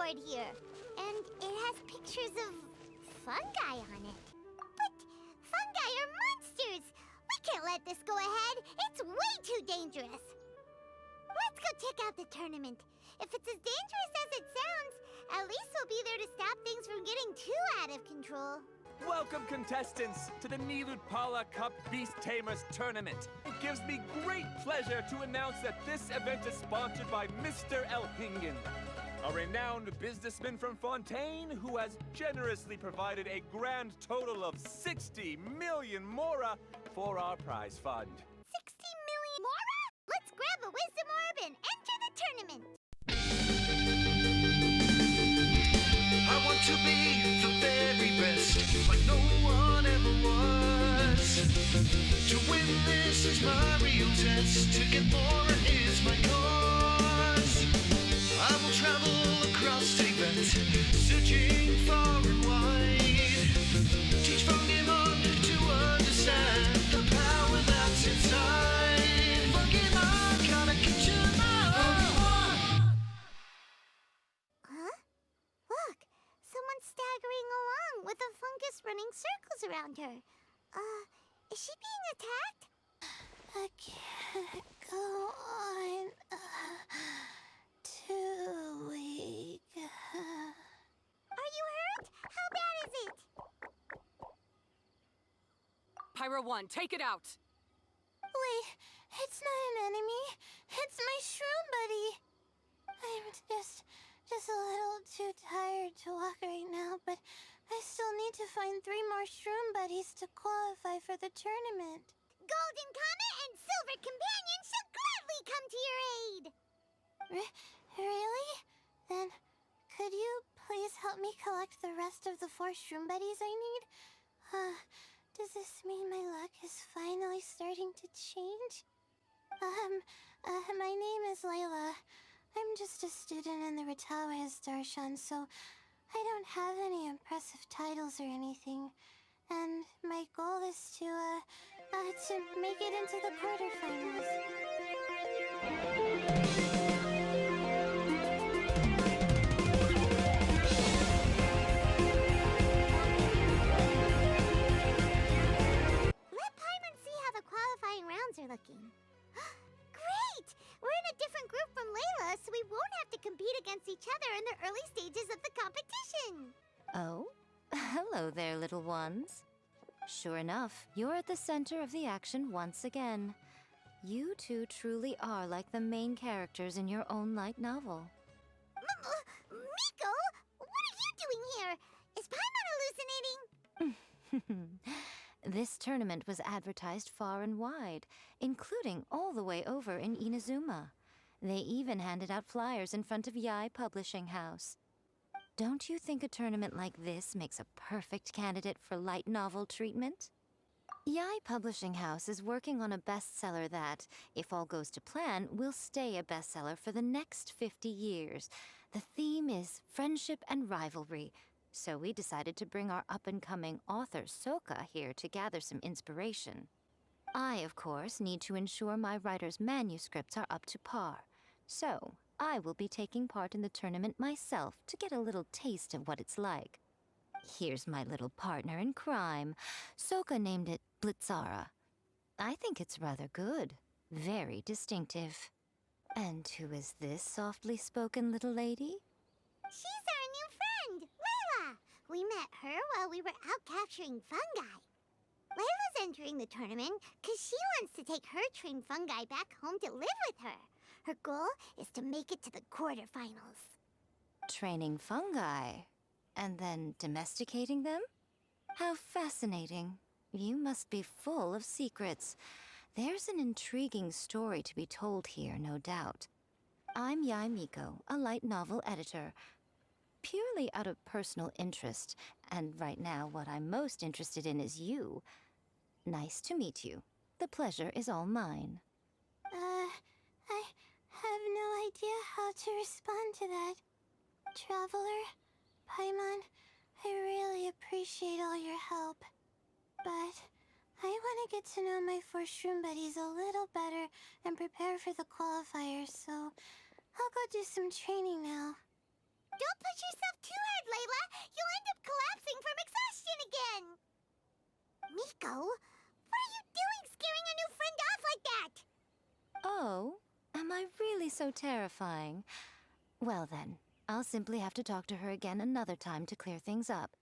board here. And it has pictures of fungi on it. But fungi are monsters! We can't let this go ahead. It's way too dangerous. Let's go check out the tournament. If it's as dangerous as it sounds, at least we'll be there to stop things from getting too out of control. Welcome, contestants, to the Niludpala Cup Beast Tamers Tournament. It gives me great pleasure to announce that this event is sponsored by Mr. Elhingen, a renowned businessman from Fontaine who has generously provided a grand total of 60 million mora for our prize fund. 60 million mora? Let's grab a wisdom orb and enter the tournament. I want to be the very best, like no one ever was. To win this is my real test, to get more is my cause. I will travel across Tibet, searching far and wide. Teach Pokemon to understand the power that's inside. Pokemon, gotta get you now. Huh? Look, someone's staggering along with a fungus running circles around her. Is she being attacked? I can't go on. Too weak. Are you hurt? How bad is it? Pyro 1, take it out! Wait, it's not an enemy. It's my shroom buddy. I'm just a little too tired to walk right now, but I still need to find 3 more shroom buddies to qualify for the tournament. Golden Comet and Silver Companion shall gladly come to your aid! Really? Then, could you please help me collect the rest of the 4 shroom buddies I need? Does this mean my luck is finally starting to change? My name is Layla. I'm just a student in the Ratawa's Darshan, so I don't have any impressive titles or anything. And my goal is to make it into the quarterfinals. Let Paimon see how the qualifying rounds are looking. Great! We're in a different group from Layla, so we won't have to compete against each other in the early stages of the competition. Oh? Hello there, little ones. Sure enough, you're at the center of the action once again. You two truly are like the main characters in your own light novel. Miko? What are you doing here? Is Paimon hallucinating? This tournament was advertised far and wide, including all the way over in Inazuma. They even handed out flyers in front of Yai Publishing House. Don't you think a tournament like this makes a perfect candidate for light novel treatment? Yai Publishing House is working on a bestseller that, if all goes to plan, will stay a bestseller for the next 50 years. The theme is friendship and rivalry, so we decided to bring our up-and-coming author Soka here to gather some inspiration. I, of course, need to ensure my writer's manuscripts are up to par, so I will be taking part in the tournament myself to get a little taste of what it's like. Here's my little partner in crime. Soka named it Blitzara. I think it's rather good. Very distinctive. And who is this softly spoken little lady? She's our new friend, Layla. We met her while we were out capturing fungi. Layla's entering the tournament because she wants to take her trained fungi back home to live with her. Her goal is to make it to the quarterfinals. Training fungi? And then domesticating them? How fascinating. You must be full of secrets. There's an intriguing story to be told here, no doubt. I'm Yai Miko, a light novel editor. Purely out of personal interest, and right now what I'm most interested in is you. Nice to meet you. The pleasure is all mine. I have no idea how to respond to that. Traveler, Paimon, I really appreciate all your help. But I want to get to know my 4 shroom buddies a little better and prepare for the qualifiers, so I'll go do some training now. Don't push yourself too hard, Layla. You'll end up collapsing from exhaustion again. Miko, what are you doing scaring a new friend off like that? Oh, am I really so terrifying? Well then, I'll simply have to talk to her again another time to clear things up.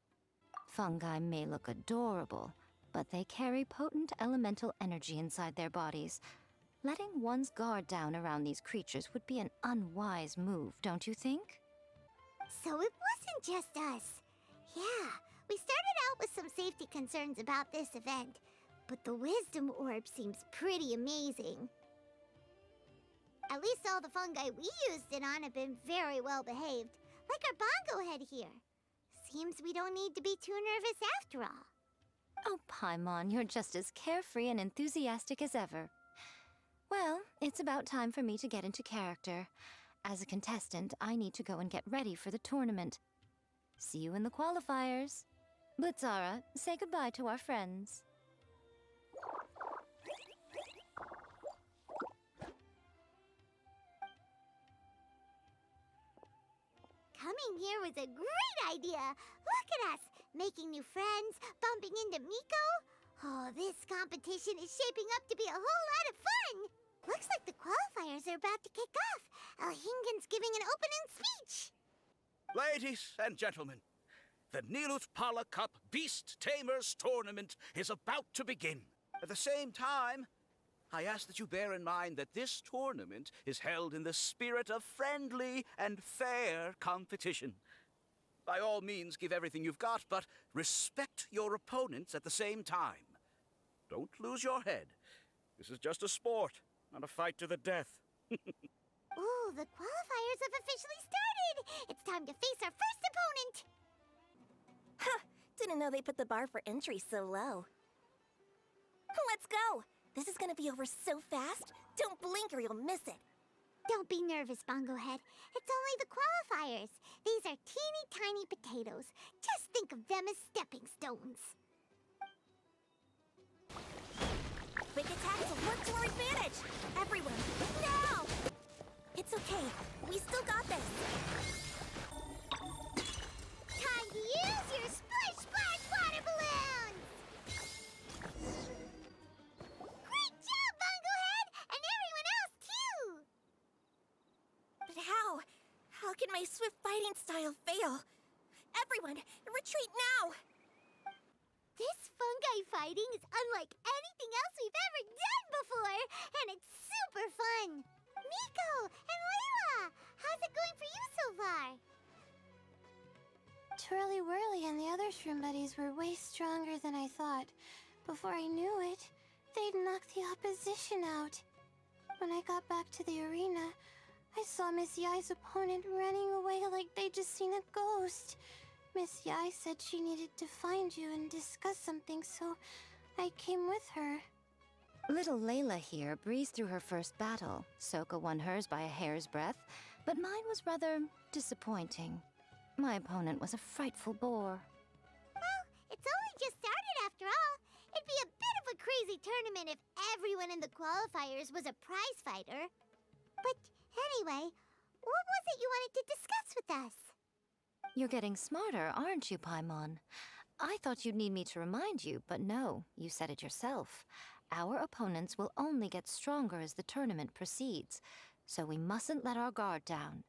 Fungi may look adorable, but they carry potent elemental energy inside their bodies. Letting one's guard down around these creatures would be an unwise move, don't you think? So it wasn't just us. Yeah, we started out with some safety concerns about this event, but the wisdom orb seems pretty amazing. At least all the fungi we used it on have been very well behaved, like our bongo head here. Seems we don't need to be too nervous after all. Oh, Paimon, you're just as carefree and enthusiastic as ever. Well, it's about time for me to get into character. As a contestant, I need to go and get ready for the tournament. See you in the qualifiers. Blitzara, say goodbye to our friends. Coming here was a great idea. Look at us, making new friends, bumping into Miko. Oh, this competition is shaping up to be a whole lot of fun. Looks like the qualifiers are about to kick off. Elhingen's giving an opening speech. Ladies and gentlemen, the Nilut Pala Cup Beast Tamers Tournament is about to begin. At the same time, I ask that you bear in mind that this tournament is held in the spirit of friendly and fair competition. By all means, give everything you've got, but respect your opponents at the same time. Don't lose your head. This is just a sport, not a fight to the death. Ooh, the qualifiers have officially started. It's time to face our first opponent. Huh, didn't know they put the bar for entry so low. Let's go! This is gonna be over so fast, don't blink or you'll miss it. Don't be nervous, Bongo Head. It's only the qualifiers. These are teeny tiny potatoes. Just think of them as stepping stones. Quick attacks will work to our advantage! Everyone, now! It's okay, we still got this. Time to use your splish splash water balloons! Great job, Bongo Head! And everyone else, too! But how? How can my swift fighting style fail? Everyone, retreat now! This fungi fighting is unlike anything else we've ever done before, and it's super fun! Miko and Layla, how's it going for you so far? Twirly Whirly and the other shroom buddies were way stronger than I thought. Before I knew it, they'd knocked the opposition out. When I got back to the arena, I saw Miss Yai's opponent running away like they'd just seen a ghost. Miss Yai said she needed to find you and discuss something, so I came with her. Little Layla here breezed through her first battle. Soka won hers by a hair's breadth, but mine was rather disappointing. My opponent was a frightful bore. Well, it's only just started after all. It'd be a bit of a crazy tournament if everyone in the qualifiers was a prize fighter. But anyway, what was it you wanted to discuss with us? You're getting smarter, aren't you, Paimon? I thought you'd need me to remind you, but no, you said it yourself. Our opponents will only get stronger as the tournament proceeds, so we mustn't let our guard down.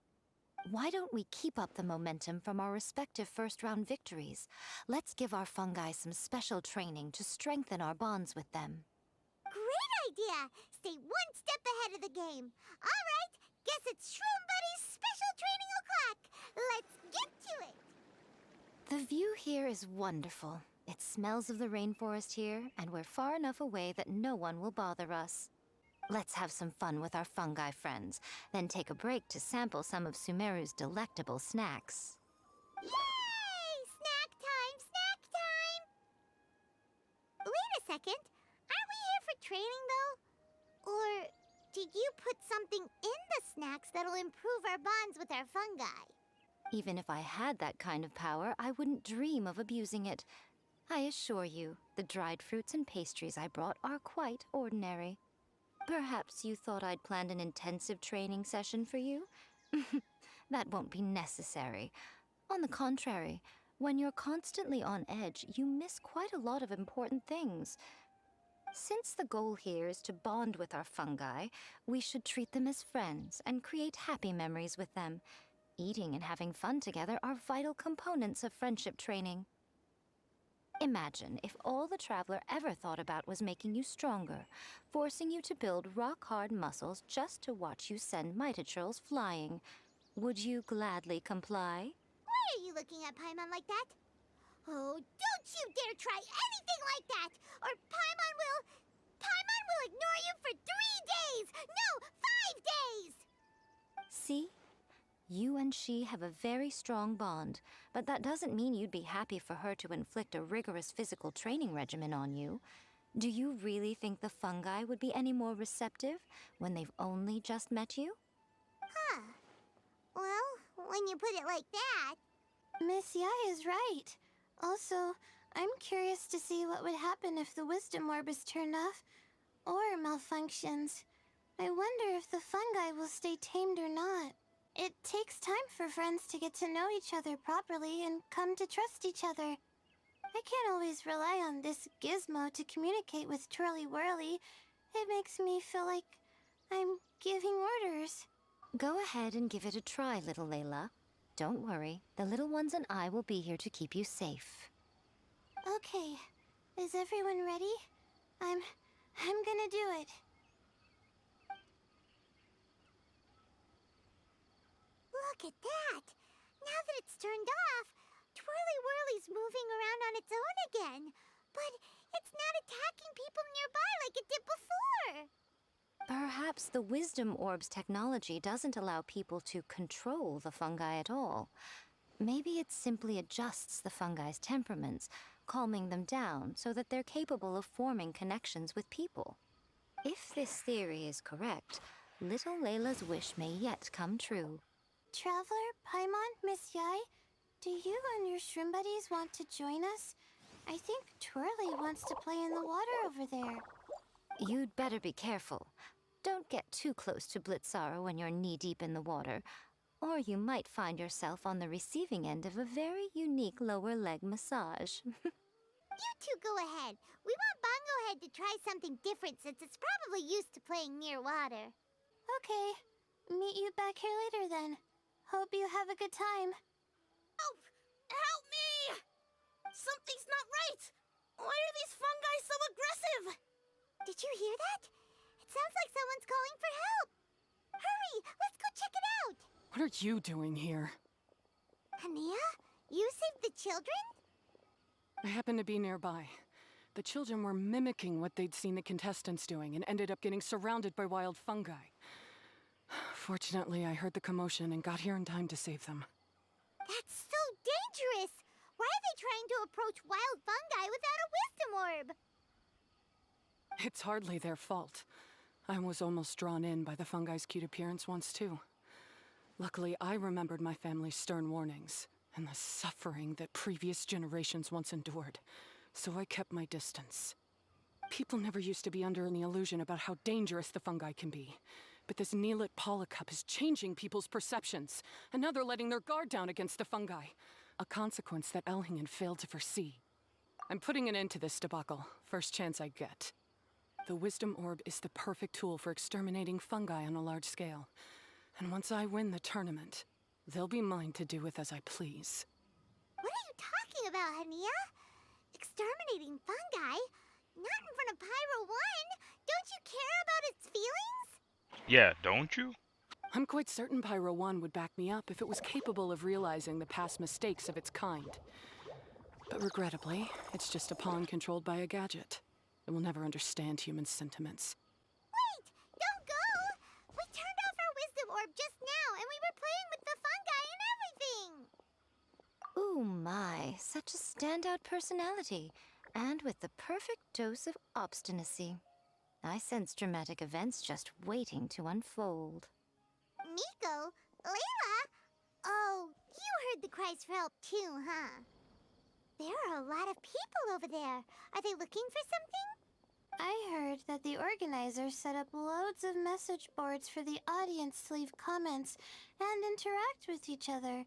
Why don't we keep up the momentum from our respective first-round victories? Let's give our fungi some special training to strengthen our bonds with them. Great idea! Stay one step ahead of the game. All right, guess it's Shroom Buddy's special training o'clock. Let's get to it! The view here is wonderful. It smells of the rainforest here, and we're far enough away that no one will bother us. Let's have some fun with our fungi friends, then take a break to sample some of Sumeru's delectable snacks. Yay! Snack time! Snack time! Wait a second. Aren't we here for training, though? Or did you put something in the snacks that'll improve our bonds with our fungi? Even if I had that kind of power, I wouldn't dream of abusing it. I assure you, the dried fruits and pastries I brought are quite ordinary. Perhaps you thought I'd planned an intensive training session for you? That won't be necessary. On the contrary, when you're constantly on edge, you miss quite a lot of important things. Since the goal here is to bond with our fungi, we should treat them as friends and create happy memories with them. Eating and having fun together are vital components of friendship training. Imagine if all the Traveler ever thought about was making you stronger, forcing you to build rock-hard muscles just to watch you send mitochurls flying. Would you gladly comply? Why are you looking at Paimon like that? Oh, don't you dare try anything like that! Or Paimon will ignore you for 3 days! No, 5 days! See? You and she have a very strong bond, but that doesn't mean you'd be happy for her to inflict a rigorous physical training regimen on you. Do you really think the fungi would be any more receptive when they've only just met you? Huh. Well, when you put it like that... Miss Yai is right. Also, I'm curious to see what would happen if the wisdom orb is turned off or malfunctions. I wonder if the fungi will stay tamed or not. It takes time for friends to get to know each other properly and come to trust each other. I can't always rely on this gizmo to communicate with Twirly Whirly. It makes me feel like I'm giving orders. Go ahead and give it a try, little Layla. Don't worry, the little ones and I will be here to keep you safe. Okay, is everyone ready? I'm gonna do it. Look at that! Now that it's turned off, Twirly Whirly's moving around on its own again. But it's not attacking people nearby like it did before. Perhaps the Wisdom Orb's technology doesn't allow people to control the fungi at all. Maybe it simply adjusts the fungi's temperaments, calming them down so that they're capable of forming connections with people. If this theory is correct, little Layla's wish may yet come true. Traveler, Paimon, Miss Yai, do you and your shroom buddies want to join us? I think Twirly wants to play in the water over there. You'd better be careful. Don't get too close to Blitzara when you're knee-deep in the water, or you might find yourself on the receiving end of a very unique lower leg massage. You two go ahead. We want Bongo Head to try something different since it's probably used to playing near water. Okay. Meet you back here later then. Hope you have a good time. Help! Help me! Something's not right! Why are these fungi so aggressive? Did you hear that? It sounds like someone's calling for help. Hurry! Let's go check it out! What are you doing here? Hania? You saved the children? I happened to be nearby. The children were mimicking what they'd seen the contestants doing and ended up getting surrounded by wild fungi. Fortunately, I heard the commotion and got here in time to save them. That's so dangerous! Why are they trying to approach wild fungi without a wisdom orb? It's hardly their fault. I was almost drawn in by the fungi's cute appearance once, too. Luckily, I remembered my family's stern warnings and the suffering that previous generations once endured, so I kept my distance. People never used to be under any illusion about how dangerous the fungi can be. But this Neelit Polycup is changing people's perceptions, and now they're letting their guard down against the fungi. A consequence that Elhingen failed to foresee. I'm putting an end to this debacle, first chance I get. The Wisdom Orb is the perfect tool for exterminating fungi on a large scale. And once I win the tournament, they'll be mine to do with as I please. What are you talking about, Hania? Exterminating fungi? Not in front of Pyro 1! Don't you care about its feelings? Yeah, don't you? I'm quite certain Pyro 1 would back me up if it was capable of realizing the past mistakes of its kind. But regrettably, it's just a pawn controlled by a gadget. It will never understand human sentiments. Wait! Don't go! We turned off our wisdom orb just now, and we were playing with the fungi and everything! Ooh my, such a standout personality, and with the perfect dose of obstinacy. I sense dramatic events just waiting to unfold. Miko? Layla? Oh, you heard the cries for help too, huh? There are a lot of people over there. Are they looking for something? I heard that the organizers set up loads of message boards for the audience to leave comments and interact with each other.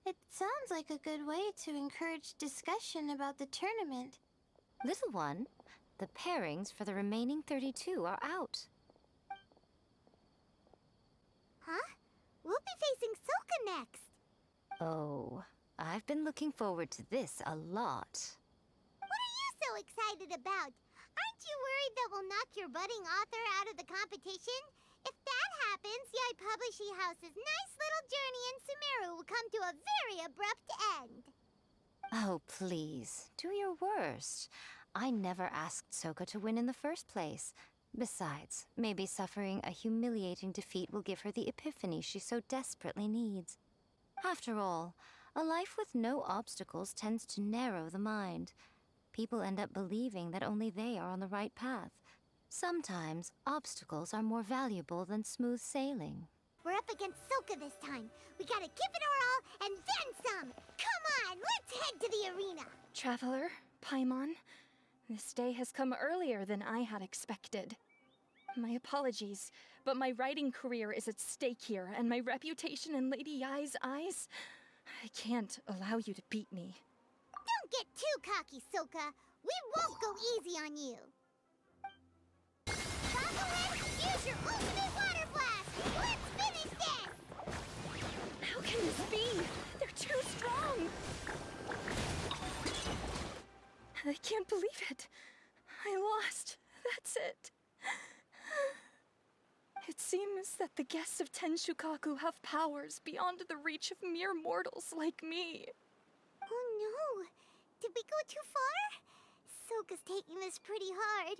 It sounds like a good way to encourage discussion about the tournament. Little one, the pairings for the remaining 32 are out. Huh? We'll be facing Soka next. Oh, I've been looking forward to this a lot. What are you so excited about? Aren't you worried that we'll knock your budding author out of the competition? If that happens, Yai Publishing House's nice little journey in Sumeru will come to a very abrupt end. Oh, please, do your worst. I never asked Soka to win in the first place. Besides, maybe suffering a humiliating defeat will give her the epiphany she so desperately needs. After all, a life with no obstacles tends to narrow the mind. People end up believing that only they are on the right path. Sometimes, obstacles are more valuable than smooth sailing. We're up against Soka this time. We gotta give it our all and then some. Come on, let's head to the arena. Traveler, Paimon, this day has come earlier than I had expected. My apologies, but my writing career is at stake here, and my reputation in Lady Yai's eyes... I can't allow you to beat me. Don't get too cocky, Soka. We won't go easy on you. Bobblehead, use your ultimate water blast! Let's finish this! How can this be? They're too strong! I can't believe it. I lost. That's it. It seems that the guests of Tenshukaku have powers beyond the reach of mere mortals like me. Oh no! Did we go too far? Soka's taking this pretty hard.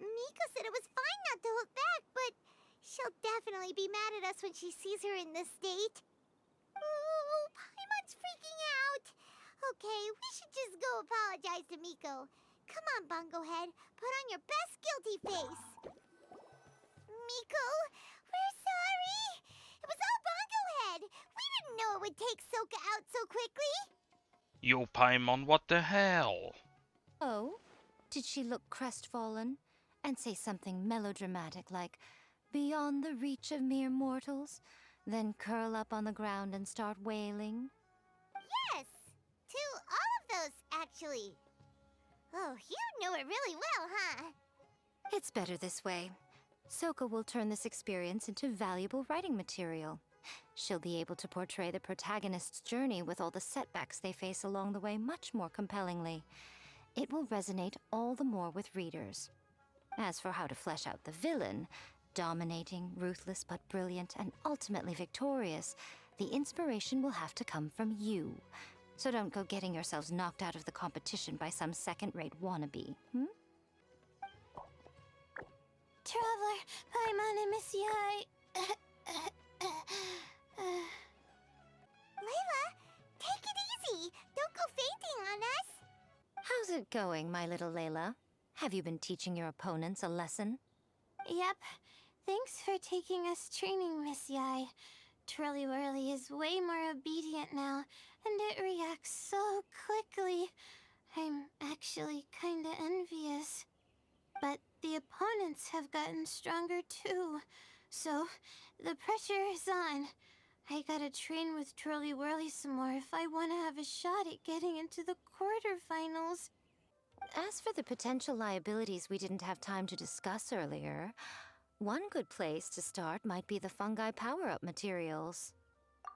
Miko said it was fine not to hold back, but she'll definitely be mad at us when she sees her in this state. Ooh, Paimon's freaking out! Okay, we should just go apologize to Miko. Come on, Bungo Head, put on your best guilty face. Miko, we're sorry. It was all Bungo Head. We didn't know it would take Soka out so quickly. Yo, Paimon, what the hell? Oh? Did she look crestfallen and say something melodramatic like, beyond the reach of mere mortals, then curl up on the ground and start wailing? Yes, to all of those, actually. Oh, you know it really well, huh? It's better this way. Soka will turn this experience into valuable writing material. She'll be able to portray the protagonist's journey with all the setbacks they face along the way much more compellingly. It will resonate all the more with readers. As for how to flesh out the villain, dominating, ruthless but brilliant, and ultimately victorious, the inspiration will have to come from you. So don't go getting yourselves knocked out of the competition by some second-rate wannabe, Traveler, Paimon, and Miss Yai. Layla, take it easy. Don't go fainting on us. How's it going, my little Layla? Have you been teaching your opponents a lesson? Yep. Thanks for taking us training, Miss Yai. Twirly Whirly is way more obedient now, and it reacts so quickly. I'm actually kinda envious. But the opponents have gotten stronger too, so the pressure is on. I gotta train with Twirly Whirly some more if I want to have a shot at getting into the quarterfinals. As for the potential liabilities we didn't have time to discuss earlier, one good place to start might be the fungi power-up materials.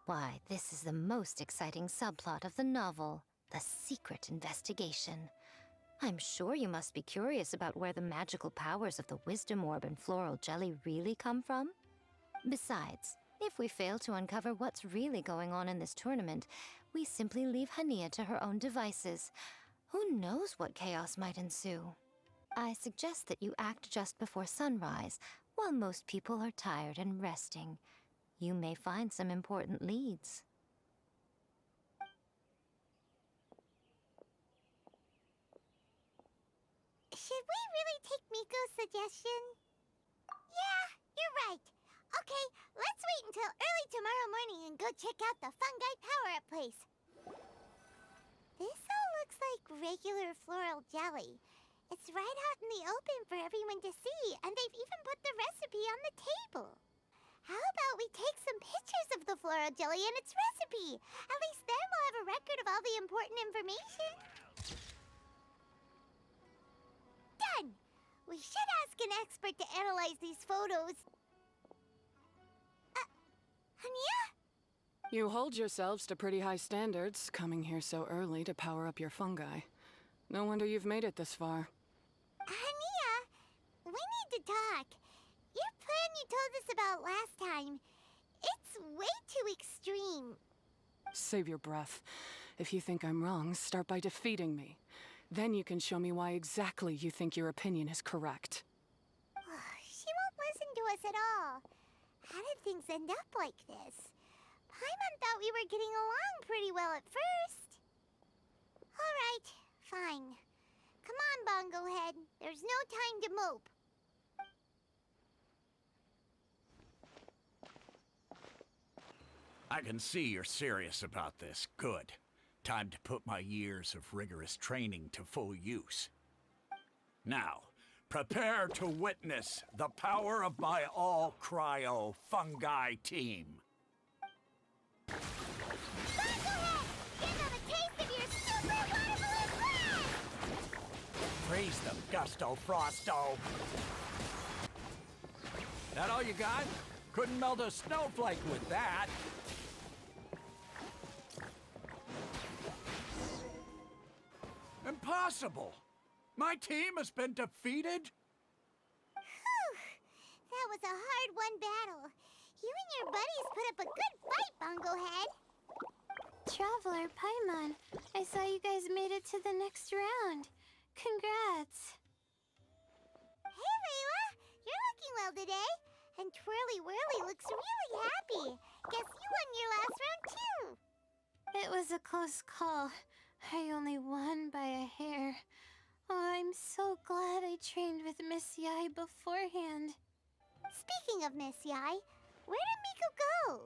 Why, this is the most exciting subplot of the novel, the secret investigation. I'm sure you must be curious about where the magical powers of the Wisdom Orb and Floral Jelly really come from. Besides, if we fail to uncover what's really going on in this tournament, we simply leave Hania to her own devices. Who knows what chaos might ensue? I suggest that you act just before sunrise, while most people are tired and resting. You may find some important leads. Should we really take Miko's suggestion? Yeah, you're right. Okay, let's wait until early tomorrow morning and go check out the fungi power-up place. This all looks like regular floral jelly. It's right out in the open for everyone to see, and they've even put the recipe on the table. How about we take some pictures of the floral jelly and its recipe? At least then we'll have a record of all the important information. Done! We should ask an expert to analyze these photos. Hania? You hold yourselves to pretty high standards, coming here so early to power up your fungi. No wonder you've made it this far. Hania, we need to talk. Your plan you told us about last time, it's way too extreme. Save your breath. If you think I'm wrong, start by defeating me. Then you can show me why exactly you think your opinion is correct. She won't listen to us at all. How did things end up like this? Paimon thought we were getting along pretty well at first. All right, fine. Come on, Bongo Head. There's no time to mope. I can see you're serious about this. Good. Time to put my years of rigorous training to full use. Now, prepare to witness the power of my all-cryo fungi team. Bongo Head! Give them a taste of your super water balloon blast! Freeze them, Gusto Frosto! That all you got? Couldn't melt a snowflake with that. Impossible! My team has been defeated? Whew! That was a hard-won battle. You and your buddies put up a good fight, Bongo Head. Traveler, Paimon, I saw you guys made it to the next round. Congrats. Hey, Layla! You're looking well today. And Twirly Whirly looks really happy. Guess you won your last round, too. It was a close call. I only won by a hair. Oh, I'm so glad I trained with Miss Yai beforehand. Speaking of Miss Yai, where did Miko go?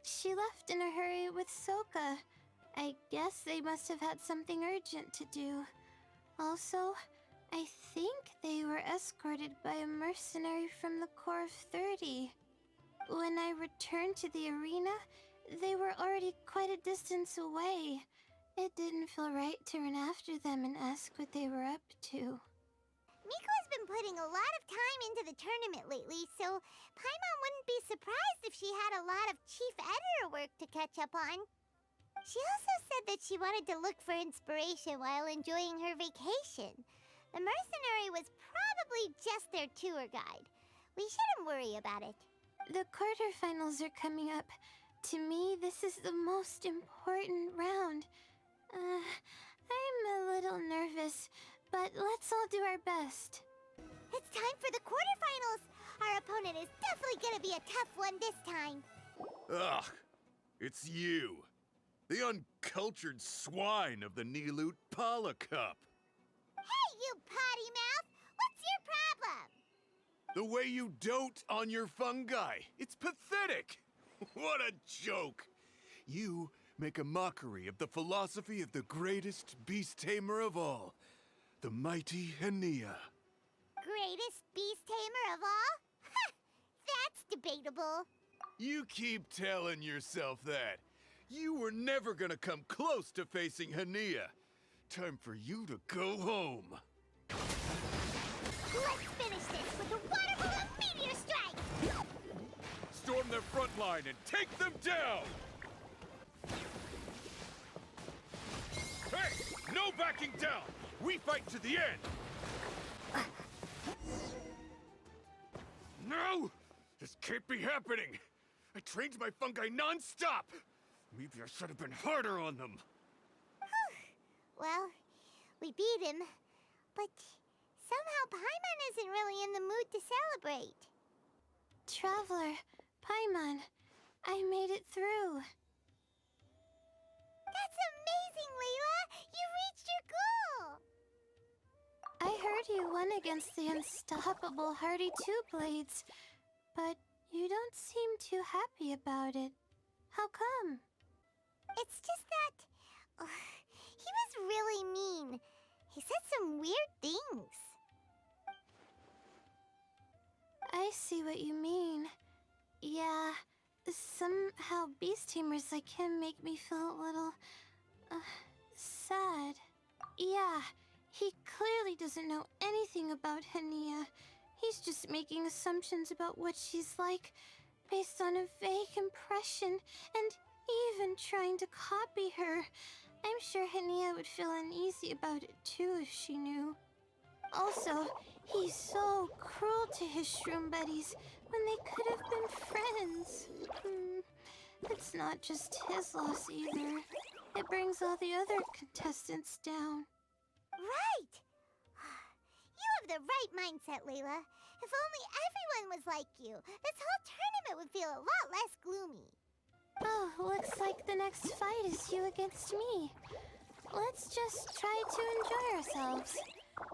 She left in a hurry with Soka. I guess they must have had something urgent to do. Also, I think they were escorted by a mercenary from the Corps of 30. When I returned to the arena, they were already quite a distance away. It didn't feel right to run after them and ask what they were up to. Miko has been putting a lot of time into the tournament lately, so Paimon wouldn't be surprised if she had a lot of chief editor work to catch up on. She also said that she wanted to look for inspiration while enjoying her vacation. The mercenary was probably just their tour guide. We shouldn't worry about it. The quarterfinals are coming up. To me, this is the most important round. I'm a little nervous, but let's all do our best. It's time for the quarterfinals. Our opponent is definitely gonna be a tough one this time. Ugh, it's you. The uncultured swine of the Nilut Pala Cup. Hey, you potty mouth! What's your problem? The way you dote on your fungi. It's pathetic. What a joke. You make a mockery of the philosophy of the greatest beast tamer of all, the mighty Hania. Greatest beast tamer of all? Ha! That's debatable. You keep telling yourself that. You were never gonna come close to facing Hania. Time for you to go home. Let's finish this with a water balloon meteor strike! Storm their front line and take them down! Hey! No backing down! We fight to the end! No! This can't be happening! I trained my fungi non-stop! Maybe I should have been harder on them. Well, we beat him, but somehow Paimon isn't really in the mood to celebrate. Traveler, Paimon, I made it through. That's amazing, Layla! You reached your goal! I heard you won against the unstoppable Hardy Two-Blades, but you don't seem too happy about it. How come? It's just that... he was really mean. He said some weird things. I see what you mean. Yeah, somehow beast tamers like him make me feel a little, sad. Yeah, he clearly doesn't know anything about Hania. He's just making assumptions about what she's like based on a vague impression and even trying to copy her. I'm sure Hania would feel uneasy about it too if she knew. Also, he's so cruel to his shroom buddies when they could have been friends. It's not just his loss either. It brings all the other contestants down. Right! You have the right mindset, Layla. If only everyone was like you, this whole tournament would feel a lot less gloomy. Oh, looks like the next fight is you against me. Let's just try to enjoy ourselves.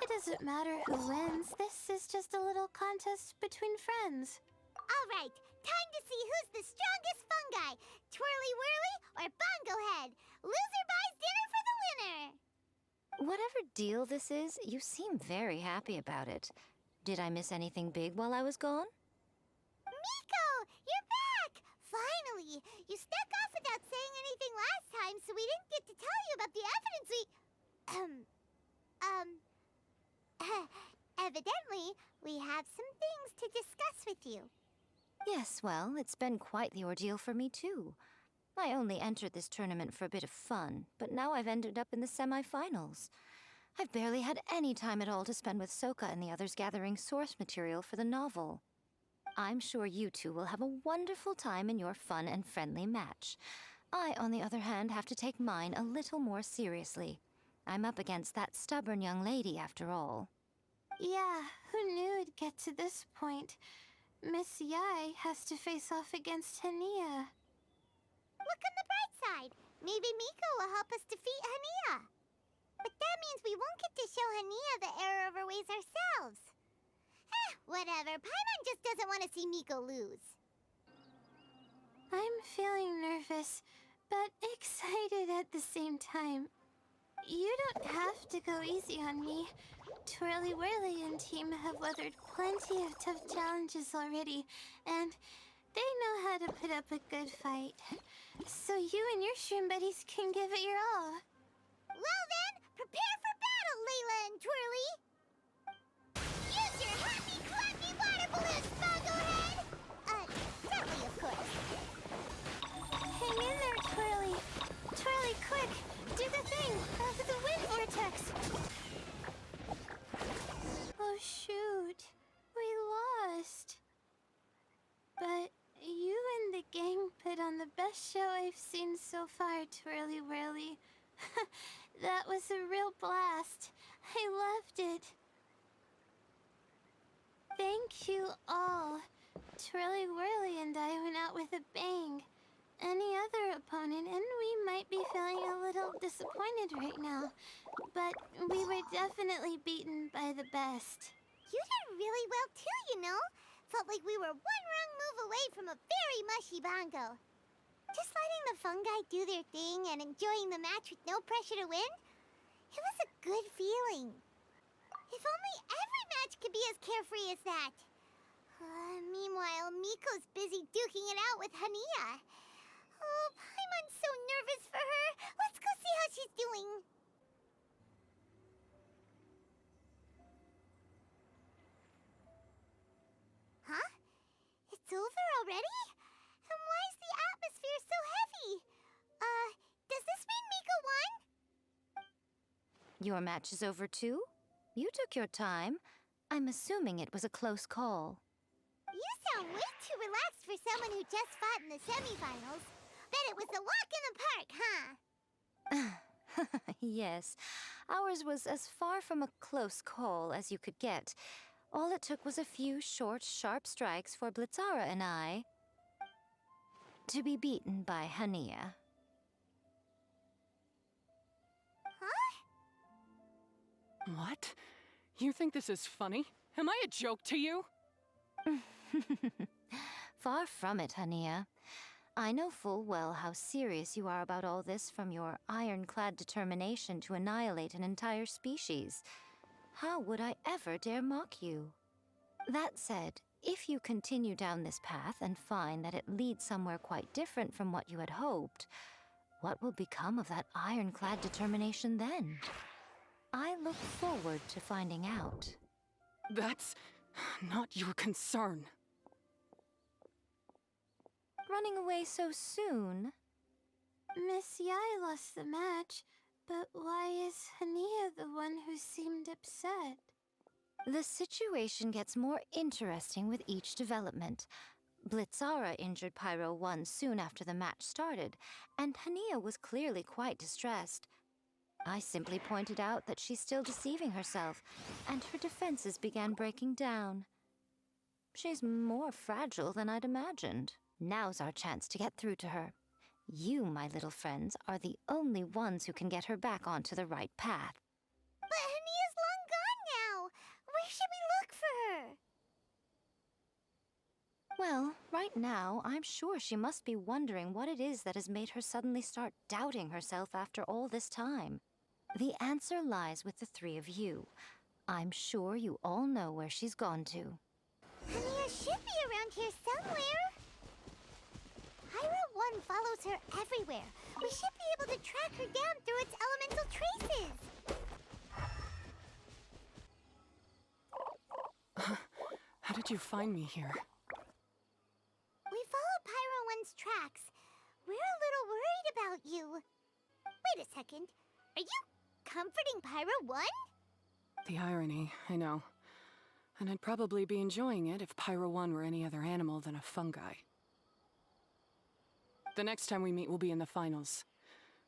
It doesn't matter who wins. This is just a little contest between friends. All right, time to see who's the strongest fungi. Twirly Whirly or Bongo Head. Loser buys dinner for the winner. Whatever deal this is, you seem very happy about it. Did I miss anything big while I was gone? Miko, you're back! Finally! You snuck off without saying anything last time, so we didn't get to tell you about the evidence we... Evidently, we have some things to discuss with you. Yes, well, it's been quite the ordeal for me, too. I only entered this tournament for a bit of fun, but now I've ended up in the semi-finals. I've barely had any time at all to spend with Soka and the others gathering source material for the novel. I'm sure you two will have a wonderful time in your fun and friendly match. I, on the other hand, have to take mine a little more seriously. I'm up against that stubborn young lady, after all. Yeah, who knew it'd get to this point? Miss Yai has to face off against Hania. Look on the bright side. Maybe Miko will help us defeat Hania. But that means we won't get to show Hania the error of our ways ourselves. Whatever. Paimon just doesn't want to see Miko lose. I'm feeling nervous, but excited at the same time. You don't have to go easy on me. Twirly Whirly and team have weathered plenty of tough challenges already, and they know how to put up a good fight. So you and your shroom buddies can give it your all. Well then, prepare for battle, Layla and Twirly! Use your happy, clappy water balloons, Bongo Head! Friendly, of course. Hang in there, Twirly. Twirly, quick! Do the thing! The wind vortex! Oh, shoot. We lost. But you and the gang put on the best show I've seen so far, Twirly Whirly. That was a real blast. I loved it. Thank you all. Twirly Whirly and I went out with a bang. Any other opponent, and we might be feeling a little disappointed right now. But we were definitely beaten by the best. You did really well too, you know. Felt like we were one wrong move away from a very mushy bongo. Just letting the fungi do their thing and enjoying the match with no pressure to win, it was a good feeling. If only every match could be as carefree as that. Meanwhile, Miko's busy duking it out with Hania. Oh, Paimon's so nervous for her. Let's go see how she's doing. Huh? It's over already? And why is the atmosphere so heavy? Does this mean Miko won? Your match is over too? You took your time. I'm assuming it was a close call. You sound way too relaxed for someone who just fought in the semifinals. Bet it was a walk in the park, huh? Yes, ours was as far from a close call as you could get. All it took was a few short, sharp strikes for Blitzara and I to be beaten by Hania. Huh? What? You think this is funny? Am I a joke to you? Far from it, Hania. I know full well how serious you are about all this, from your ironclad determination to annihilate an entire species. How would I ever dare mock you? That said, if you continue down this path and find that it leads somewhere quite different from what you had hoped, what will become of that ironclad determination then? I look forward to finding out. That's not your concern. Running away so soon? Miss Yai lost the match, but why is Hania the one who seemed upset? The situation gets more interesting with each development. Blitzara injured Pyro 1 soon after the match started, and Hania was clearly quite distressed. I simply pointed out that she's still deceiving herself, and her defenses began breaking down. She's more fragile than I'd imagined. Now's our chance to get through to her. You, my little friends, are the only ones who can get her back onto the right path. But Hania's long gone now. Where should we look for her? Well, right now, I'm sure she must be wondering what it is that has made her suddenly start doubting herself after all this time. The answer lies with the three of you. I'm sure you all know where she's gone to. Hania should be around here somewhere. Pyro 1 follows her everywhere. We should be able to track her down through its elemental traces. How did you find me here? We followed Pyro 1's tracks. We're a little worried about you. Wait a second. Are you comforting Pyro 1? The irony, I know. And I'd probably be enjoying it if Pyro 1 were any other animal than a fungi. The next time we meet will be in the finals.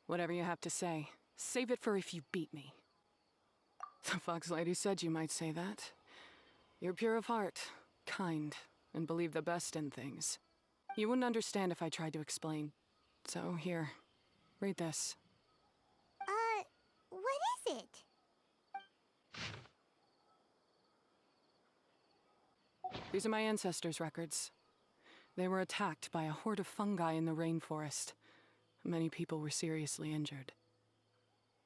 Whatever you have to say, save it for if you beat me. The Fox Lady said you might say that. You're pure of heart, kind, and believe the best in things. You wouldn't understand if I tried to explain. So here, read this. What is it? These are my ancestors' records. They were attacked by a horde of fungi in the rainforest. Many people were seriously injured.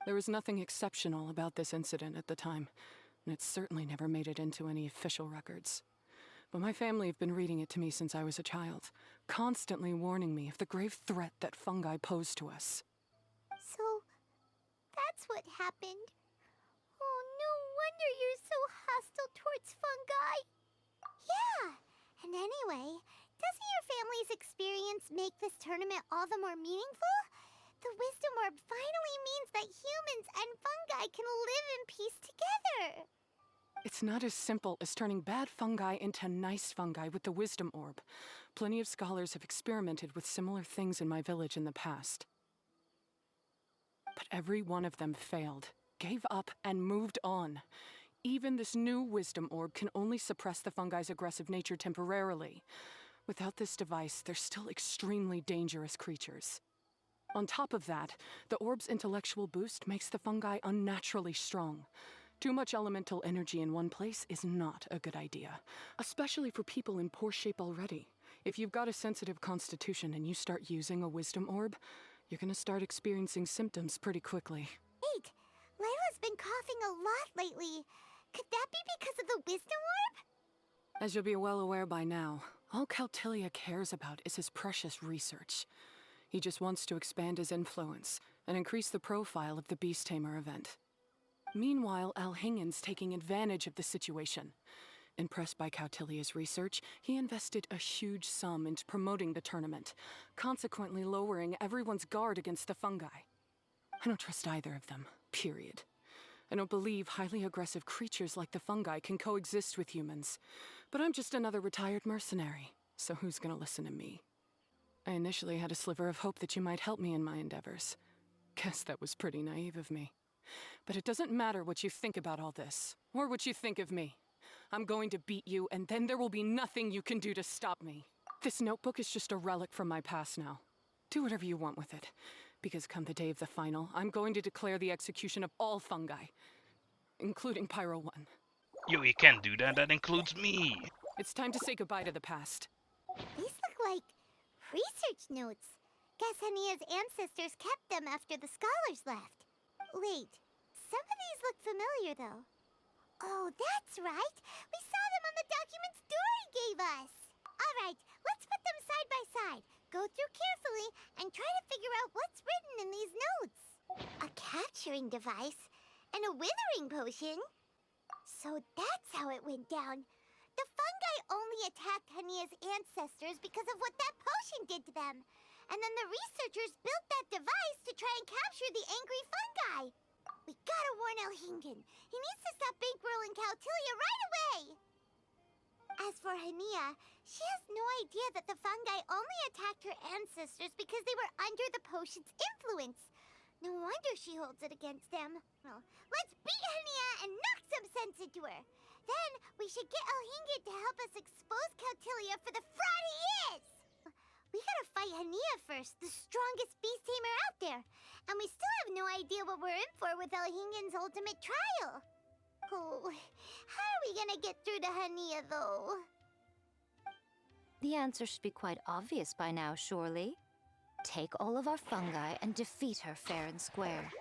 There was nothing exceptional about this incident at the time, and it certainly never made it into any official records. But my family have been reading it to me since I was a child, constantly warning me of the grave threat that fungi pose to us. So, that's what happened. Oh, no wonder you're so hostile towards fungi. Yeah, and anyway, doesn't your family's experience make this tournament all the more meaningful? The Wisdom Orb finally means that humans and fungi can live in peace together. It's not as simple as turning bad fungi into nice fungi with the Wisdom Orb. Plenty of scholars have experimented with similar things in my village in the past. But every one of them failed, gave up, and moved on. Even this new Wisdom Orb can only suppress the fungi's aggressive nature temporarily. Without this device, they're still extremely dangerous creatures. On top of that, the orb's intellectual boost makes the fungi unnaturally strong. Too much elemental energy in one place is not a good idea, especially for people in poor shape already. If you've got a sensitive constitution and you start using a Wisdom Orb, you're gonna start experiencing symptoms pretty quickly. Wait, Layla's been coughing a lot lately. Could that be because of the Wisdom Orb? As you'll be well aware by now, all Caltilia cares about is his precious research. He just wants to expand his influence and increase the profile of the Beast Tamer event. Meanwhile, Alhingen's taking advantage of the situation. Impressed by Cautilia's research, he invested a huge sum into promoting the tournament, consequently lowering everyone's guard against the fungi. I don't trust either of them, period. I don't believe highly aggressive creatures like the fungi can coexist with humans. But I'm just another retired mercenary, so who's gonna listen to me? I initially had a sliver of hope that you might help me in my endeavors. Guess that was pretty naive of me. But it doesn't matter what you think about all this, or what you think of me. I'm going to beat you, and then there will be nothing you can do to stop me. This notebook is just a relic from my past now. Do whatever you want with it, because come the day of the final, I'm going to declare the execution of all fungi, including Pyro 1. You can't do that, that includes me. It's time to say goodbye to the past. These look like Research notes. Guess Hania's ancestors kept them after the scholars left. Wait, some of these look familiar though. Oh, that's right. We saw them on the documents Dory gave us. All right, let's put them side by side. Go through carefully and try to figure out what's written in these notes. A capturing device and a withering potion. So that's how it went down. The fungi only attacked Hania's ancestors because of what that potion did to them. And then the researchers built that device to try and capture the angry fungi. We gotta warn Elhingen. He needs to stop bankrolling Caltilia right away. As for Hania, she has no idea that the fungi only attacked her ancestors because they were under the potion's influence. No wonder she holds it against them. Well, let's beat Hania and knock some sense into her. Then we should get Elhingen to help us expose Caltilia for the fraud he is. We gotta fight Hania first, the strongest beast tamer out there. And we still have no idea what we're in for with Elhingen's ultimate trial. Oh, how are we gonna get through to Hania, though? The answer should be quite obvious by now, surely. Take all of our fungi and defeat her fair and square.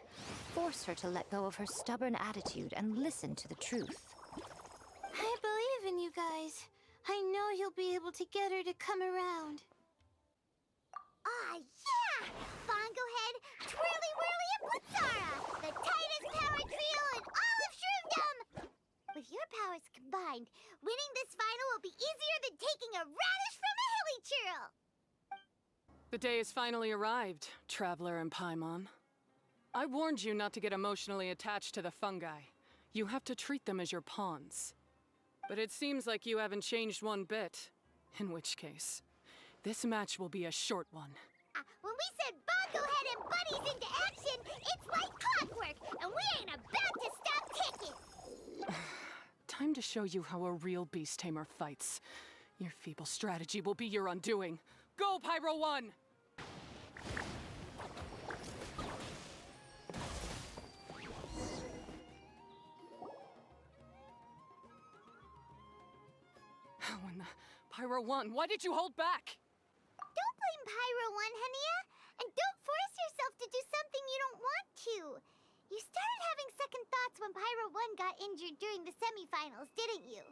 Force her to let go of her stubborn attitude and listen to the truth. I believe in you guys. I know you'll be able to get her to come around. Ah, yeah! Bongo Head, Twirly Whirly, and Blitzara! The tightest power trio in all of Shroomdom! With your powers combined, winning this final will be easier than taking a radish from a hilly churl! The day has finally arrived, Traveler and Paimon. I warned you not to get emotionally attached to the fungi. You have to treat them as your pawns. But it seems like you haven't changed one bit. In which case, this match will be a short one. When we said Bongo Head and Buddies into action, it's like clockwork, and we ain't about to stop ticking! Time to show you how a real beast tamer fights. Your feeble strategy will be your undoing. Go, Pyro 1! When the Pyro 1, why did you hold back? Don't blame Pyro 1, Hania! And don't force yourself to do something you don't want to! You started having second thoughts when Pyro 1 got injured during the semifinals, didn't you?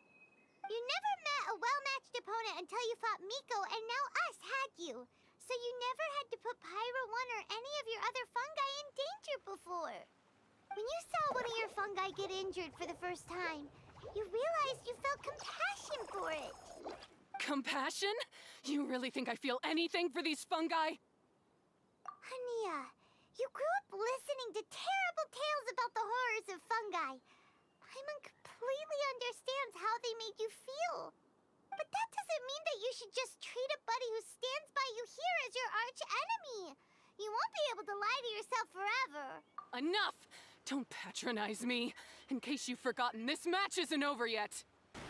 You never met a well-matched opponent until you fought Miko, and now us had you. So you never had to put Pyro 1 or any of your other fungi in danger before. When you saw one of your fungi get injured for the first time, you realized you felt compassion for it. Compassion? You really think I feel anything for these fungi? Hania, you grew up listening to terrible tales about the horrors of fungi. Paimon completely understands how they made you feel. But that doesn't mean that you should just treat a buddy who stands by you here as your arch enemy. You won't be able to lie to yourself forever. Enough! Don't patronize me. In case you've forgotten, this match isn't over yet.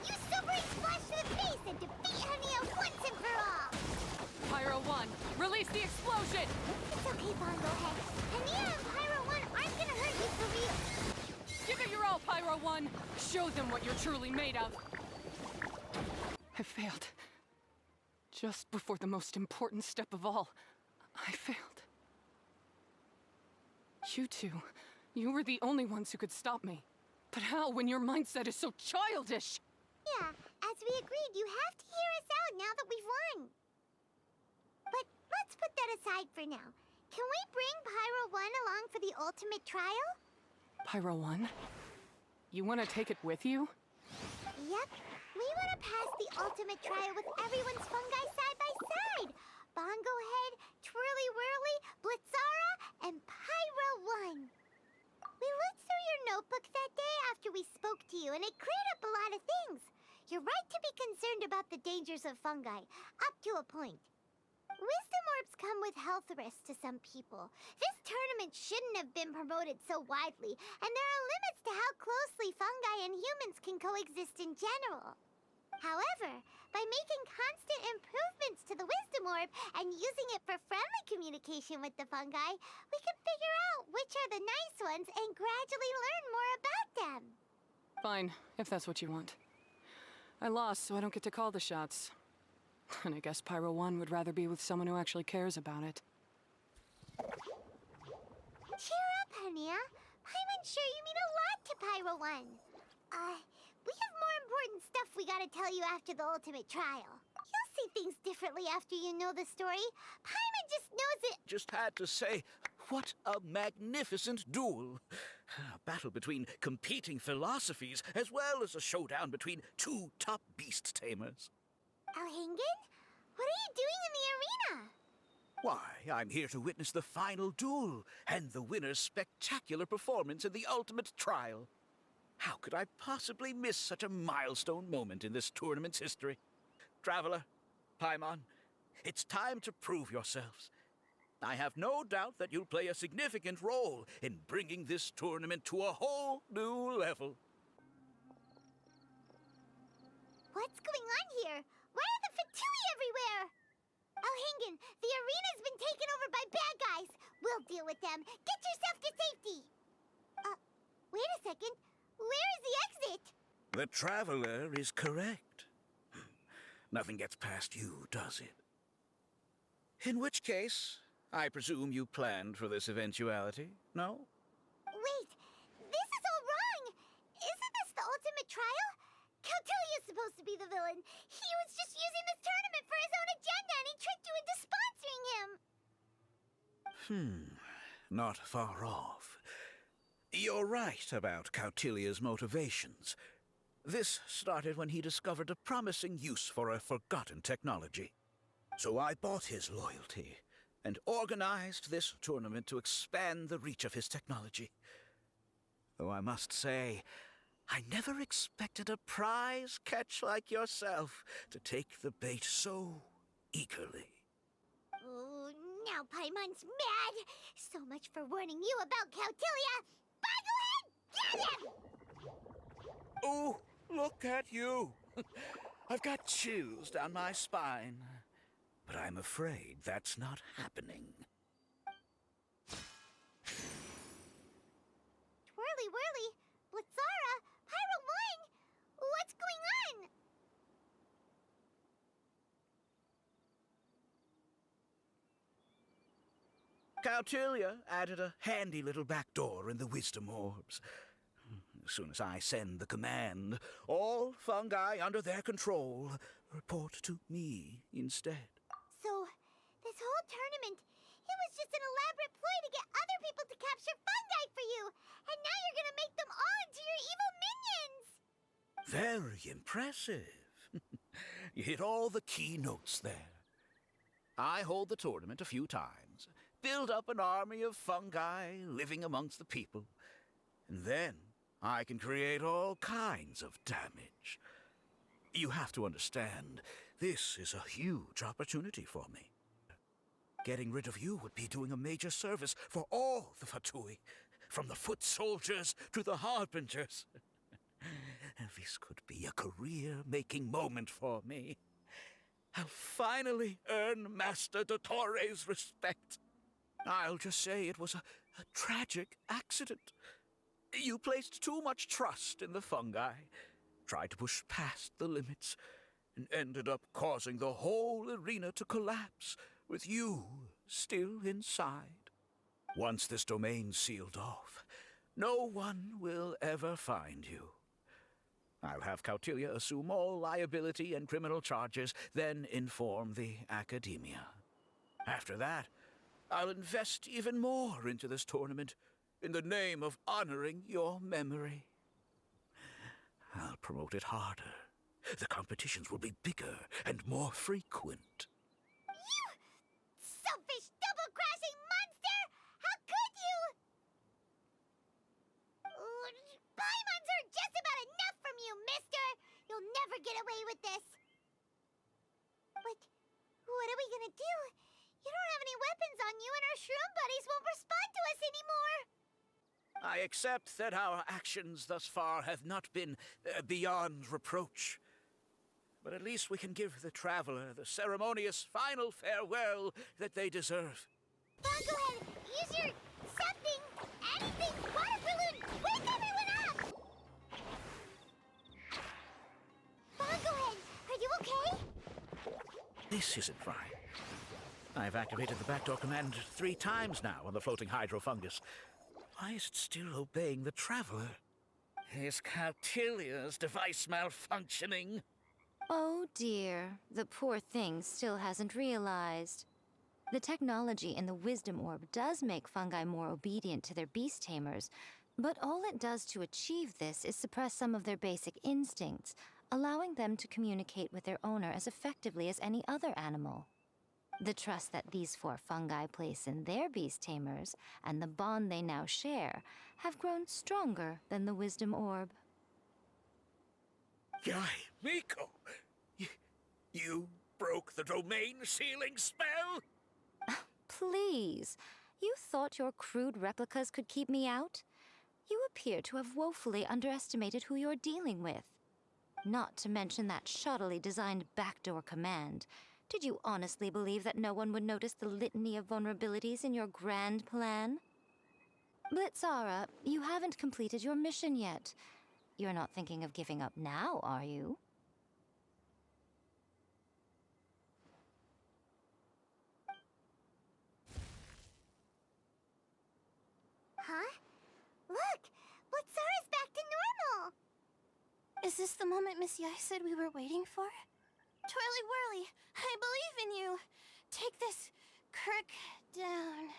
Use Super Splash to the face and defeat Hania once and for all! Pyro 1, release the explosion! It's okay, Bongo Head. Hania and Pyro 1 aren't gonna hurt you for real. Give it your all, Pyro 1! Show them what you're truly made of! I failed. Just before the most important step of all, I failed. You two, you were the only ones who could stop me. But how when your mindset is so childish? Yeah, as we agreed, you have to hear us out now that we've won. But let's put that aside for now. Can we bring Pyro 1 along for the ultimate trial? Pyro 1? You want to take it with you? Yep. We want to pass the ultimate trial with everyone's fungi side by side. Bongo Head, Twirly Whirly, Blitzara, and Pyro 1. We looked through your notebook that day after we spoke to you, and it cleared up a lot of things. You're right to be concerned about the dangers of fungi, up to a point. Wisdom orbs come with health risks to some people. This tournament shouldn't have been promoted so widely, and there are limits to how closely fungi and humans can coexist in general. However, by making constant improvements to the Wisdom Orb and using it for friendly communication with the fungi, we can figure out which are the nice ones and gradually learn more about them. Fine, if that's what you want. I lost, so I don't get to call the shots. And I guess Pyro 1 would rather be with someone who actually cares about it. Cheer up, Hania. Paimon's sure you mean a lot to Pyro 1. We have more important stuff we gotta tell you after the ultimate trial. You'll see things differently after you know the story. Paimon just knows it. Just had to say, what a magnificent duel. A battle between competing philosophies, as well as a showdown between two top beast tamers. Elhingen? What are you doing in the arena? Why, I'm here to witness the final duel and the winner's spectacular performance in the ultimate trial. How could I possibly miss such a milestone moment in this tournament's history? Traveler, Paimon, it's time to prove yourselves. I have no doubt that you'll play a significant role in bringing this tournament to a whole new level. What's going on here? Why are the Fatui everywhere? Elhingen, the arena's been taken over by bad guys. We'll deal with them. Get yourself to safety. Wait a second. Where is the exit? The Traveler is correct. Nothing gets past you, does it? In which case, I presume you planned for this eventuality, no? Wait, this is all wrong. Isn't this the ultimate trial? Cautilia's supposed to be the villain. He was just using this tournament for his own agenda and he tricked you into sponsoring him. Not far off. You're right about Cautilia's motivations. This started when he discovered a promising use for a forgotten technology. So I bought his loyalty and organized this tournament to expand the reach of his technology. Though I must say, I never expected a prize catch like yourself to take the bait so eagerly. Oh, now Paimon's mad. So much for warning you about Cautilia. Boglehead, get him! Oh, look at you. I've got chills down my spine. But I'm afraid that's not happening. Twirly whirly, Blitzara, Pyro 1, what's going on? Cautilia added a handy little back door in the wisdom orbs. As soon as I send the command, all fungi under their control report to me instead. So, this whole tournament, it was just an elaborate ploy to get other people to capture fungi for you, and now you're gonna make them all into your evil minions! Very impressive. You hit all the key notes there. I hold the tournament a few times, build up an army of fungi living amongst the people, and then I can create all kinds of damage. You have to understand, this is a huge opportunity for me. Getting rid of you would be doing a major service for all the Fatui, from the foot soldiers to the harbingers. This could be a career-making moment for me. I'll finally earn Master Dottore's respect. I'll just say it was a tragic accident. You placed too much trust in the fungi, tried to push past the limits, and ended up causing the whole arena to collapse, with you still inside. Once this domain's sealed off, no one will ever find you. I'll have Cautilia assume all liability and criminal charges, then inform the Academia. After that, I'll invest even more into this tournament, in the name of honoring your memory. I'll promote it harder. The competitions will be bigger and more frequent. You selfish, double-crashing monster! How could you? Paimons are just about enough from you, mister! You'll never get away with this! But what are we gonna do? You don't have any weapons on you and our shroom buddies won't respond to us anymore! I accept that our actions thus far have not been beyond reproach. But at least we can give the Traveler the ceremonious final farewell that they deserve. Boglehead, use your something, anything, water balloon! Wake everyone up! Boglehead, are you okay? This isn't right. I've activated the backdoor command 3 times now on the floating hydrofungus. Why is it still obeying the traveler? Is Cautilia's device malfunctioning? Oh dear, the poor thing still hasn't realized. The technology in the Wisdom Orb does make fungi more obedient to their beast tamers, but all it does to achieve this is suppress some of their basic instincts, allowing them to communicate with their owner as effectively as any other animal. The trust that these 4 fungi place in their beast tamers, and the bond they now share, have grown stronger than the Wisdom Orb. Guy, Miko! You broke the domain sealing spell? Please, you thought your crude replicas could keep me out? You appear to have woefully underestimated who you're dealing with. Not to mention that shoddily designed backdoor command. Did you honestly believe that no one would notice the litany of vulnerabilities in your grand plan? Blitzara, you haven't completed your mission yet. You're not thinking of giving up now, are you? Huh? Look! Blitzara's back to normal! Is this the moment Miss Yai said we were waiting for? Twirly Whirly, I believe in you. Take this crook down.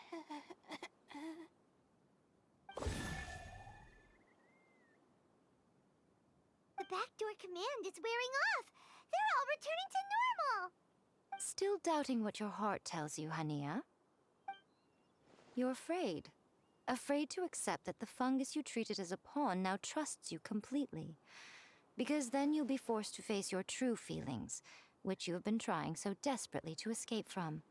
The backdoor command is wearing off! They're all returning to normal! Still doubting what your heart tells you, Hania? You're afraid. Afraid to accept that the fungus you treated as a pawn now trusts you completely. Because then you'll be forced to face your true feelings, which you have been trying so desperately to escape from.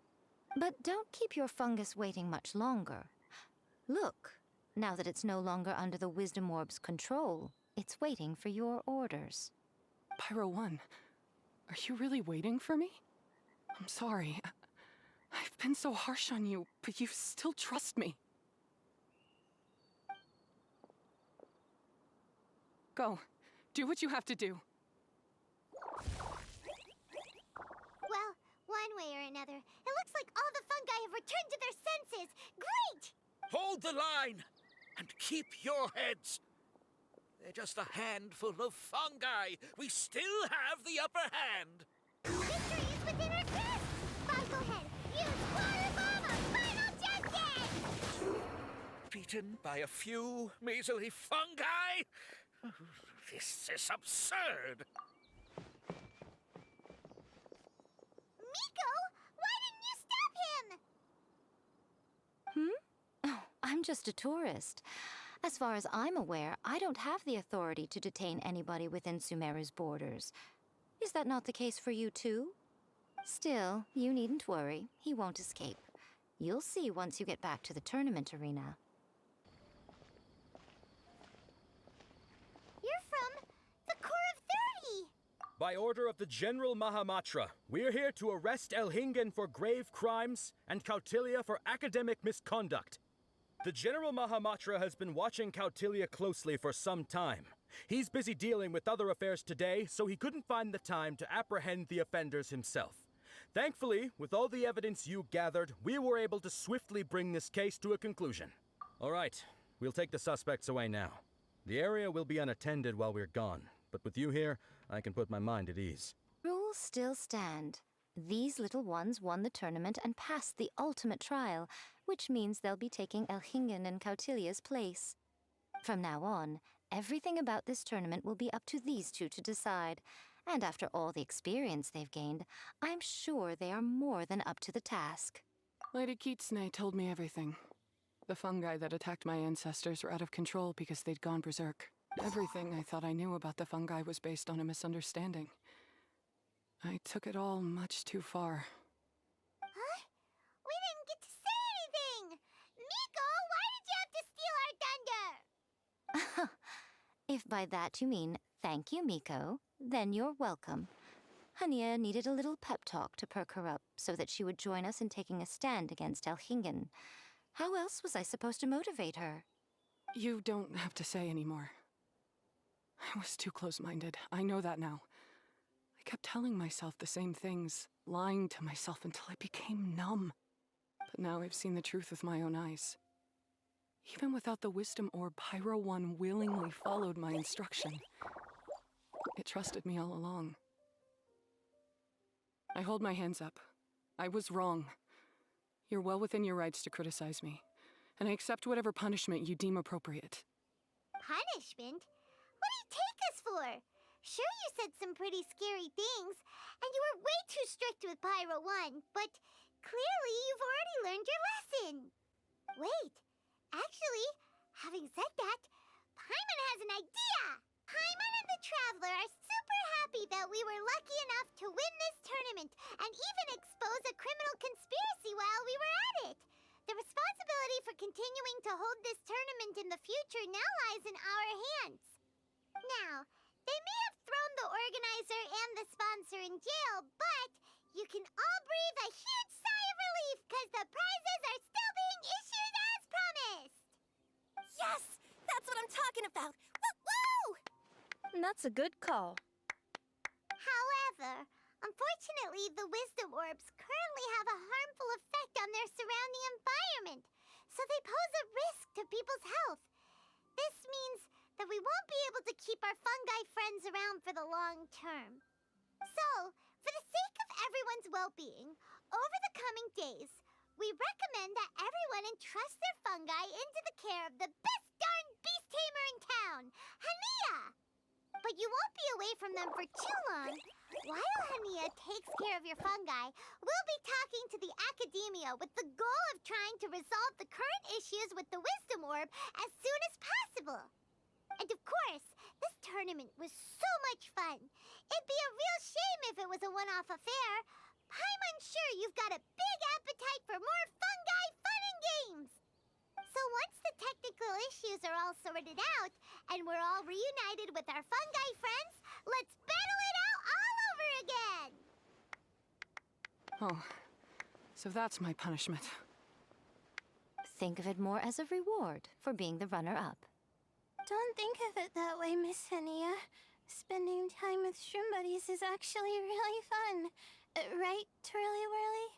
But don't keep your fungus waiting much longer. Look, now that it's no longer under the Wisdom Orb's control, it's waiting for your orders. Pyro 1, are you really waiting for me? I'm sorry. I've been so harsh on you, but you still trust me. Go. Do what you have to do. Well, one way or another, it looks like all the fungi have returned to their senses! Great! Hold the line! And keep your heads! They're just a handful of fungi. We still have the upper hand. Victory is within our grasp! Bumblehead, use water bomb of final justice! Beaten by a few measly fungi? This is absurd. Miko, why didn't you stop him? Oh, I'm just a tourist. As far as I'm aware, I don't have the authority to detain anybody within Sumeru's borders. Is that not the case for you too? Still, you needn't worry. He won't escape. You'll see once you get back to the tournament arena. You're from the Corps of 30! By order of the General Mahamatra, we're here to arrest Elhingen for grave crimes and Cautilia for academic misconduct. The General Mahamatra has been watching Cautilia closely for some time. He's busy dealing with other affairs today, so he couldn't find the time to apprehend the offenders himself. Thankfully, with all the evidence you gathered, we were able to swiftly bring this case to a conclusion. All right, we'll take the suspects away now. The area will be unattended while we're gone, but with you here, I can put my mind at ease. Rules still stand. These little ones won the tournament and passed the ultimate trial, which means they'll be taking Elhingen and Cautilia's place. From now on, everything about this tournament will be up to these two to decide. And after all the experience they've gained, I'm sure they are more than up to the task. Lady Kitsune told me everything. The fungi that attacked my ancestors were out of control because they'd gone berserk. Everything I thought I knew about the fungi was based on a misunderstanding. I took it all much too far. Huh? We didn't get to say anything! Miko, why did you have to steal our thunder? If by that you mean thank you, Miko, then you're welcome. Hania needed a little pep talk to perk her up so that she would join us in taking a stand against Elhingen. How else was I supposed to motivate her? You don't have to say anymore. I was too close-minded. I know that now. I kept telling myself the same things, lying to myself until I became numb. But now I've seen the truth with my own eyes. Even without the wisdom orb, Pyro One willingly followed my instruction. It trusted me all along. I hold my hands up. I was wrong. You're well within your rights to criticize me, and I accept whatever punishment you deem appropriate. Punishment? What do you take us for? Sure, you said some pretty scary things, and you were way too strict with Pyro One, but clearly you've already learned your lesson. Wait, actually, having said that, Paimon has an idea! Paimon and the Traveler are super happy that we were lucky enough to win this tournament and even expose a criminal conspiracy while we were at it. The responsibility for continuing to hold this tournament in the future now lies in our hands. Now, they may have thrown the organizer and the sponsor in jail, but you can all breathe a huge sigh of relief because the prizes are still being issued as promised! Yes! That's what I'm talking about! Woo-woo! That's a good call. However, unfortunately, the wisdom orbs currently have a harmful effect on their surrounding environment, so they pose a risk to people's health. This means that we won't be able to keep our fungi friends around for the long term. So, for the sake of everyone's well-being, over the coming days, we recommend that everyone entrust their fungi into the care of the best darn beast tamer in town, Hania! But you won't be away from them for too long. While Hania takes care of your fungi, we'll be talking to the academia with the goal of trying to resolve the current issues with the wisdom orb as soon as possible. And of course, this tournament was so much fun. It'd be a real shame if it was a one-off affair. I'm sure you've got a big appetite for more fungi fun and games. So once the technical issues are all sorted out, and we're all reunited with our fungi friends, let's battle it out all over again! Oh, so that's my punishment. Think of it more as a reward for being the runner-up. Don't think of it that way, Miss Hania. Spending time with shroom buddies is actually really fun. Right, Twirly Whirly?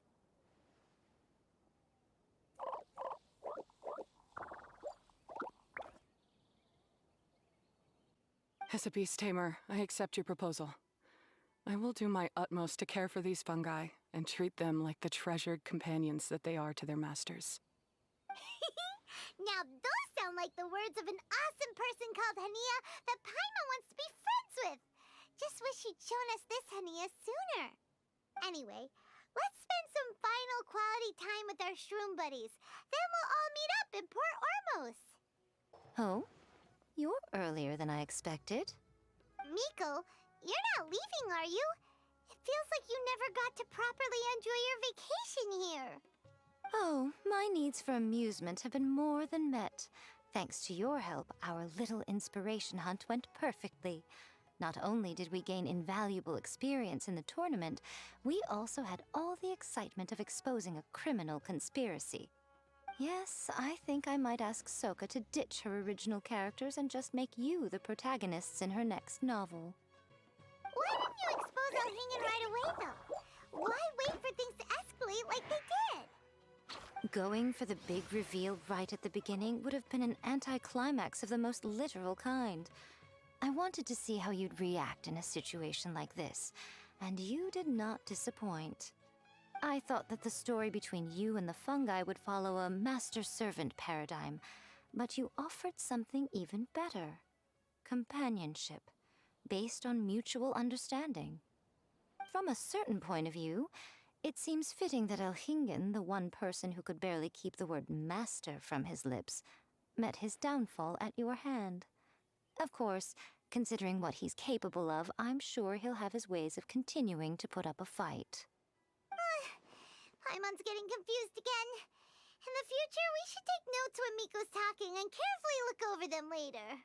As a beast tamer, I accept your proposal. I will do my utmost to care for these fungi and treat them like the treasured companions that they are to their masters. Now those sound like the words of an awesome person called Hania that Paimon wants to be friends with. Just wish you'd shown us this Hania sooner. Anyway, let's spend some final quality time with our shroom buddies. Then we'll all meet up in Port Ormos. Oh? You're earlier than I expected. Miko, you're not leaving, are you? It feels like you never got to properly enjoy your vacation here. Oh, my needs for amusement have been more than met. Thanks to your help, our little inspiration hunt went perfectly. Not only did we gain invaluable experience in the tournament, we also had all the excitement of exposing a criminal conspiracy. Yes, I think I might ask Soka to ditch her original characters and just make you the protagonists in her next novel. Why didn't you expose Elhingen right away, though? Why wait for things to escalate like they did? Going for the big reveal right at the beginning would have been an anticlimax of the most literal kind. I wanted to see how you'd react in a situation like this, and you did not disappoint. I thought that the story between you and the fungi would follow a master-servant paradigm, but you offered something even better. Companionship, based on mutual understanding. From a certain point of view, it seems fitting that Elhingen, the one person who could barely keep the word master from his lips, met his downfall at your hand. Of course, considering what he's capable of, I'm sure he'll have his ways of continuing to put up a fight. Paimon's getting confused again. In the future, we should take notes when Miko's talking and carefully look over them later.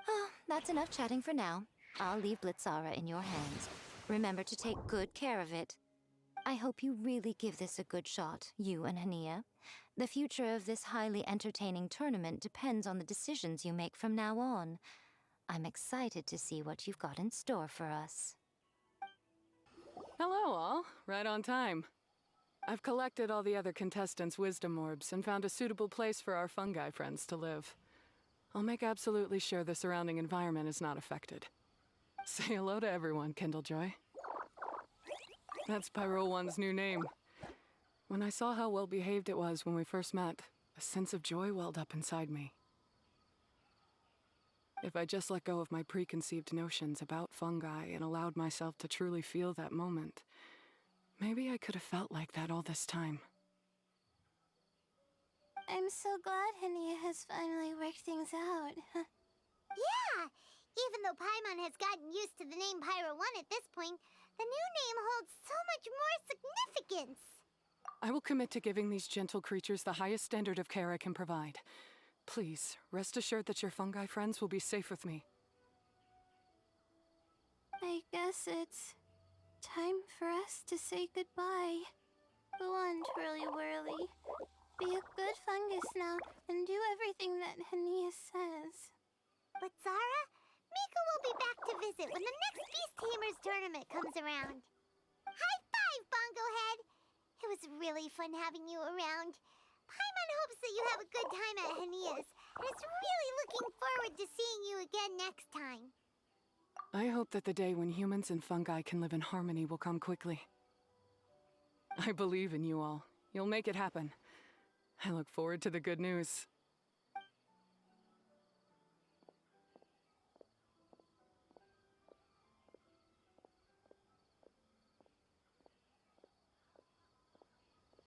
Oh, that's enough chatting for now. I'll leave Blitzara in your hands. Remember to take good care of it. I hope you really give this a good shot, you and Hania. The future of this highly entertaining tournament depends on the decisions you make from now on. I'm excited to see what you've got in store for us. Hello, all. Right on time. I've collected all the other contestants' wisdom orbs and found a suitable place for our fungi friends to live. I'll make absolutely sure the surrounding environment is not affected. Say hello to everyone, Kindlejoy. That's Pyro One's new name. When I saw how well behaved it was when we first met, a sense of joy welled up inside me. If I just let go of my preconceived notions about fungi and allowed myself to truly feel that moment, maybe I could have felt like that all this time. I'm so glad Hania has finally worked things out. Yeah! Even though Paimon has gotten used to the name Pyro 1 at this point, the new name holds so much more significance! I will commit to giving these gentle creatures the highest standard of care I can provide. Please, rest assured that your fungi friends will be safe with me. I guess it's time for us to say goodbye. Go on, Twirly Whirly. Be a good fungus now and do everything that Hania says. But Zara, Mika will be back to visit when the next Beast Tamers tournament comes around. High five, Bongo Head! It was really fun having you around. Paimon hopes that you have a good time at Hania's, and is really looking forward to seeing you again next time. I hope that the day when humans and fungi can live in harmony will come quickly. I believe in you all. You'll make it happen. I look forward to the good news.